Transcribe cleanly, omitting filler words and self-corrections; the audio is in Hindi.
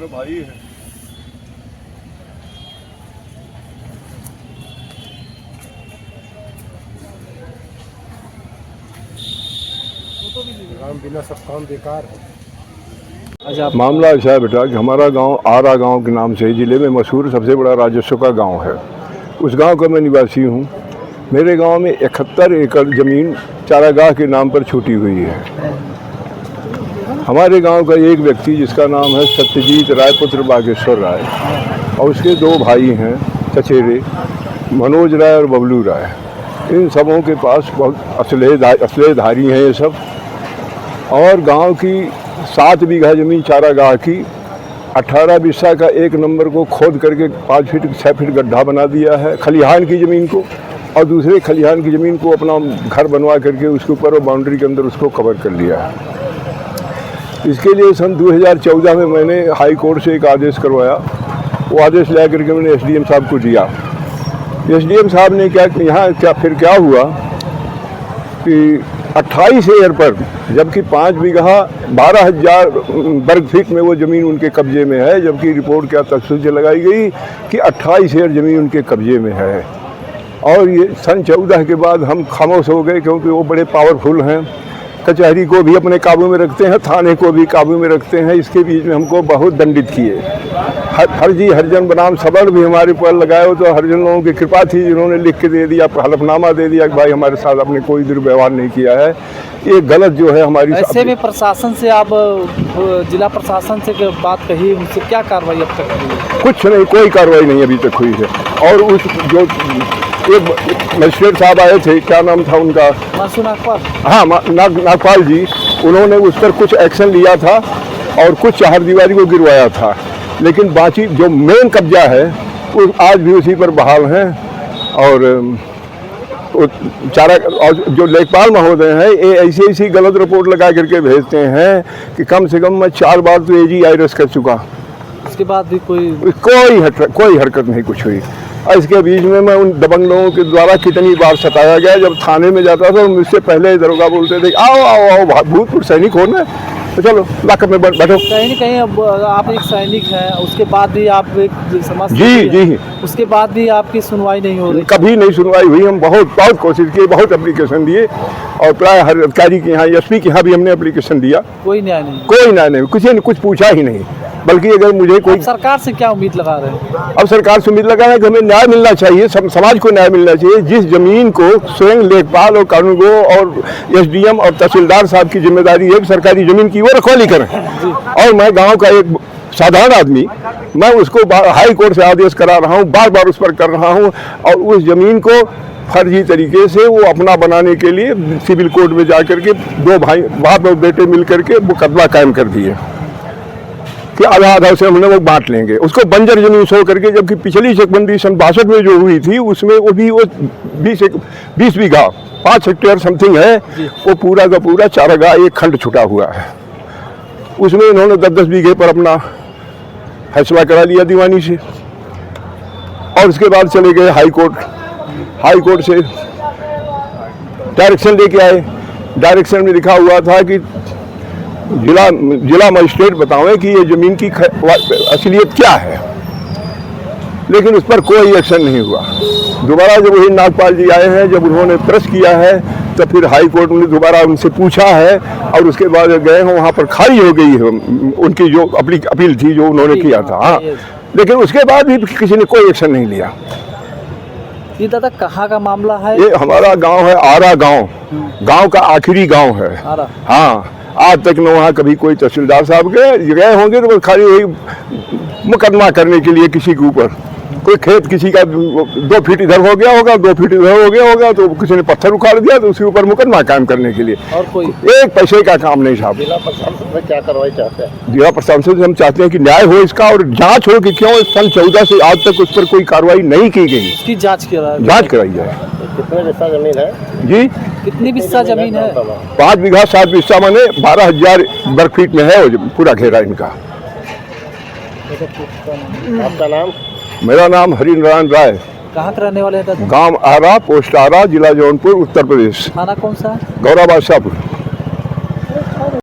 चारों भाई हैं। काम बिना सब काम बेकार है। मामला ऐसा है बेटा कि हमारा गांव आरा गांव के नाम से जिले में मशहूर सबसे बड़ा राजस्व का गांव है। उस गांव का मैं निवासी हूं। मेरे गांव में 71 एकड़ ज़मीन चारागाह के नाम पर छूटी हुई है। हमारे गांव का एक व्यक्ति जिसका नाम है सत्यजीत राय पुत्र बागेश्वर राय और उसके 2 भाई हैं चचेरे, मनोज राय और बबलू राय। इन सबों के पास बहुत असलेधारी हैं ये सब। और गांव की 7 बीघा ज़मीन चारागाह की 18 बिस्सा का 1 नंबर को खोद करके 5 फीट 6 फीट गड्ढा बना दिया है खलिहान की ज़मीन को, और दूसरे खलिहान की ज़मीन को अपना घर बनवा करके उसके ऊपर और बाउंड्री के अंदर उसको कवर कर लिया है। इसके लिए सन 2014 में मैंने हाई कोर्ट से एक आदेश करवाया। वो आदेश ला करके मैंने एसडीएम साहब को दिया। एसडीएम साहब ने क्या हुआ कि 28 एकड़ पर, जबकि 5 बीघा 12,000 वर्ग फीट में वो ज़मीन उनके कब्जे में है, जबकि रिपोर्ट क्या तफसील से लगाई गई कि 28 एकड़ ज़मीन उनके कब्जे में है। और ये सन 14 के बाद हम खामोश हो गए, क्योंकि वो बड़े पावरफुल हैं, कचहरी को भी अपने काबू में रखते हैं, थाने को भी काबू में रखते हैं। इसके बीच में हमको बहुत दंडित किए। हरजी हरजन बनाम सबल भी हमारे ऊपर लगाए हो, तो हरजन लोगों की कृपा थी जिन्होंने लिख के दे दिया, हलफनामा दे दिया कि भाई हमारे साथ आपने कोई दुर्व्यवहार नहीं किया है। ये गलत जो है हमारी। ऐसे में प्रशासन से आप जिला प्रशासन से बात कही, उनसे क्या कार्रवाई अब तक हुई? कुछ नहीं, कोई कार्रवाई नहीं अभी तक हुई है। और उस जो एक मजिस्ट्रेट साहब आए थे, क्या नाम था उनका, नागपाल, हाँ नागपाल जी, उन्होंने उस पर कुछ एक्शन लिया था और कुछ चारदीवारी को गिरवाया था, लेकिन बाकी जो मेन कब्जा है वो आज भी उसी पर बहाल हैं। और जो लेखपाल महोदय हैं ये ऐसी गलत रिपोर्ट लगा करके भेजते हैं कि कम से कम मैं 4 बार तो एजी आईरस कर चुका, उसके बाद भी कोई हरकत नहीं कुछ हुई। और इसके बीच में मैं उन दबंग लोगों के द्वारा कितनी बार सताया गया। जब थाने में जाता था मुझसे पहले दरोगा बोलते थे आओ आओ आओ भूतपूर्व सैनिक हो ना, तो चलो लाकर में बैठो। कहीं न कहीं अब आप एक सैनिक हैं, उसके बाद भी आप एक समाज जी उसके बाद भी आपकी सुनवाई नहीं हो रही? कभी नहीं सुनवाई हुई। हम बहुत कोशिश की, बहुत एप्लीकेशन दिए, और प्राय हर अधिकारी के यहाँ, एसपी के यहाँ भी हमने एप्लीकेशन दिया। कोई न्याय नहीं? कोई न्याय नहीं, किसी ने कुछ पूछा ही नहीं। बल्कि अगर मुझे कोई, सरकार से क्या उम्मीद लगा रहे हैं? अब सरकार से उम्मीद लगा रहे हैं कि हमें न्याय मिलना चाहिए, समाज को न्याय मिलना चाहिए। जिस जमीन को स्वयं लेखपाल और कानूनगो और एसडीएम और तहसीलदार साहब की जिम्मेदारी है सरकारी जमीन की वो रखवाली करें, और मैं गांव का एक साधारण आदमी, मैं उसको हाई कोर्ट से आदेश करा रहा हूँ, बार उस पर कर रहा हूँ, और उस जमीन को फर्जी तरीके से वो अपना बनाने के लिए सिविल कोर्ट में जा करके 2 भाई बाप और बेटे मिल करके मुकदमा कायम कर दिए कि आधा से हमने वो बांट लेंगे, उसको बंजर जमीन शो करके। जबकि पिछली चकबंदी सन 62 में जो हुई थी उसमें वो 20 बीघा 5 हेक्टेयर समथिंग है, वो पूरा का पूरा चारागाह एक खंड छुटा हुआ है। उसमें इन्होंने 10-10 बीघे पर अपना फैसला करा लिया दीवानी से, और उसके बाद चले गए हाई कोर्ट से डायरेक्शन लेके आए। डायरेक्शन में लिखा हुआ था कि जिला मजिस्ट्रेट बतावें कि ये ज़मीन की असलियत क्या है, लेकिन उस पर कोई एक्शन नहीं हुआ। दोबारा जब वही नागपाल जी आए हैं, जब उन्होंने प्रेस किया है, तो फिर हाई कोर्ट ने दोबारा उनसे पूछा है, और उसके बाद गए हैं वहाँ पर खारिज हो गई है उनकी जो अपील थी जो उन्होंने किया था। हाँ, लेकिन उसके बाद भी किसी ने कोई एक्शन नहीं लिया। ये दादा कहाँ का मामला है? ये हमारा गांव है आरा गांव का आखिरी गांव है। हाँ, आज तक न वहाँ कभी कोई तहसीलदार साहब गए होंगे तो खाली वही मुकदमा करने के लिए किसी के ऊपर, कोई खेत किसी का 2 फीट इधर हो गया होगा, 2 फीट इधर हो गया होगा, तो किसी ने पत्थर उखाड़ दिया तो उसके ऊपर मुकदमा कायम करने के लिए, और कोई एक पैसे का काम नहीं साहब। जिला प्रशासन से क्या कार्रवाई चाहते हैं? जिला प्रशासन से हम चाहते हैं कि न्याय हो इसका, और जांच हो कि क्यों सन 14 से आज तक उस पर कोई कार्रवाई नहीं की गई, इसकी जांच कराई जाए। कितने बिस्सा जमीन है जी? कितनी बिस्सा जमीन है? 5 बीघा 7 बिस्सा माने 12,000 वर्ग फीट में है पूरा घेरा इनका। आपका नाम? मेरा नाम हरिनारायण राय। कहाँ के रहने वाले हैं? गांव आरा, पोस्ट आरा, जिला जौनपुर, उत्तर प्रदेश। थाना कौन सा है? गौरा बादशाहपुर।